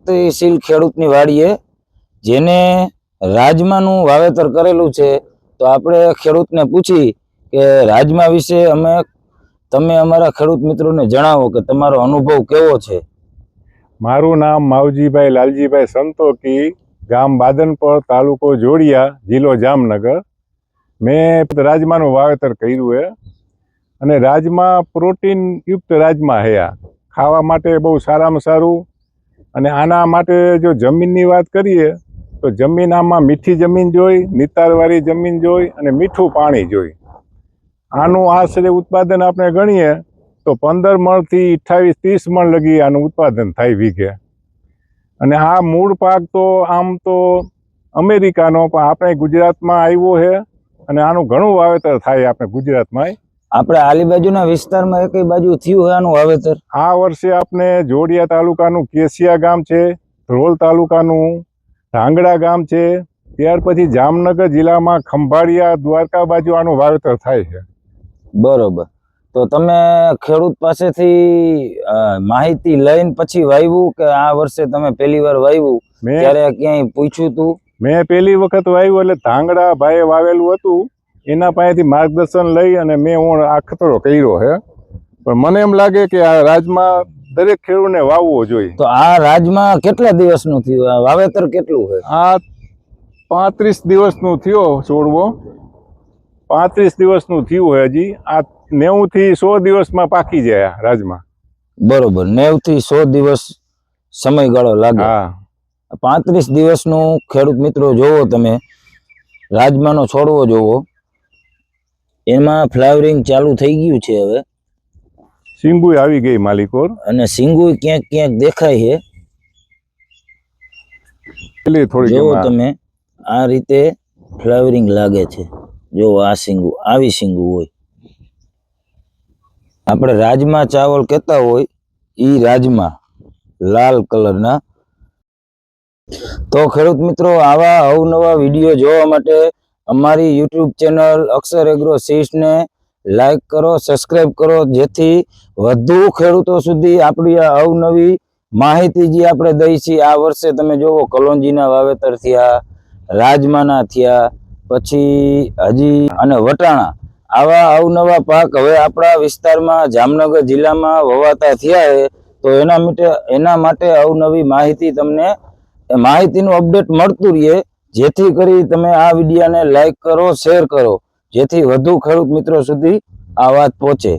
પ્રગતિશીલ ખેડૂતની વાડીએ જેને રાજમાનું વાવેતર કરેલું છે. તો આપણે ખેડૂતને પૂછી કે રાજમા વિશે તમે અમારા ખેડૂત મિત્રોને જણાવો કે તમારો અનુભવ કેવો છે. મારું નામ માવજીભાઈ લાલજીભાઈ સંતોકી, ગામ બાદનપર, તાલુકો જોડિયા, જિલ્લો જામનગર. મેં રાજમાનું વાવેતર કર્યું છે અને રાજમા પ્રોટીન યુક્ત રાજમા છે. આ ખાવા માટે બહુ સારામાં સારું. અને આના માટે જો જમીનની વાત કરીએ તો જમીન આમાં મીઠી જમીન જોઈ, નિતારવાળી જમીન જોઈ અને મીઠું પાણી જોઈ. આનું આશરે ઉત્પાદન આપણે ગણીએ તો 15 મણથી 28-30 મણ લગી આનું ઉત્પાદન થાય વીઘે. અને આ મૂળ પાક તો આમ તો અમેરિકાનો, પણ આપણે ગુજરાતમાં આવ્યો છે અને આનું ઘણું વાવેતર થાય આપણે ગુજરાતમાં. આપણે આલીબાજુના વિસ્તારમાં એકઈ બાજુ થયું હોય આનું વાવેતર? આ વર્ષે આપણે જોડિયા તાલુકાનું કેસિયા ગામ છે, ધ્રોલ તાલુકાનું ધાંગડા ગામ છે, ત્યાર પછી જામનગર જિલ્લામાં ખંભાળિયા, દ્વારકા બાજુ આનું વાવેતર થાય છે. બરોબર. તો તમે ખેડૂત પાસેથી માહિતી લઈને પછી વાવ્યું કે આ વર્ષે તમે પહેલી વાર વાવ્યું ત્યારે ક્યાંય પૂછ્યું તું? મેં પહેલી વખત વાવ્યું એટલે ધાંગડા ભાઈએ વાવેલું હતું, એના પાસેથી માર્ગદર્શન લઈ અને મેં આ ખતરો કર્યો છે. પણ મને એમ લાગે કે આ રાજમા દરેક ખેડૂતને વાવવો જોઈએ. તો આ રાજમા કેટલા દિવસનું થયું? આ વાવેતર કેટલું છે? આ 35 દિવસનું થયો છોડવો. 35 દિવસનું થયું હોય હજી. આ 90 થી 100 દિવસમાં પાકી જાય રાજમા. બરોબર, 90 થી 100 દિવસ સમયગાળો લાગે. 35 દિવસનું ખેડૂત મિત્રો જોવો તમે, રાજમાનો છોડવો જોવો, એમાં ફ્લાવરિંગ ચાલુ થઈ ગયું છે. હવે સિંગુય આવી ગઈ માલિકોર, અને સિંગુય ક્યાંક ક્યાંક દેખાય છે. જોવો તમે, આ રીતે ફ્લાવરિંગ લાગે છે. જો આ સિંગુ, આવી સિંગુ હોય. આપણે રાજમા ચાવલ કહેતા હોય ઈ રાજમા લાલ કલરના. તો ખેડૂત મિત્રો, આવા અવનવા વિડીયો જોવા માટે અમારી યુટ્યુબ ચેનલ અક્ષર એગ્રો સીડ્સને લાઈક કરો, સબસ્ક્રાઈબ કરો, જેથી વધુ ખેડૂતો સુધી આપણી આ અવનવી માહિતી જે આપણે દઈ છીએ. આ વર્ષે તમે જોવો કલોંજીના વાવેતર થયા, રાજમાના થયા, પછી હજી અને વટાણા, આવા અવનવા પાક હવે આપણા વિસ્તારમાં જામનગર જિલ્લામાં વવાતા થયા છે. તો એના માટે અવનવી માહિતી તમને માહિતીનું અપડેટ મળતું રહે, જેથી કરી તમે આ વિડીયોને લાઈક કરો, શેર કરો, જેથી વધુ ખેડૂત મિત્રો સુધી આ વાત પહોંચે.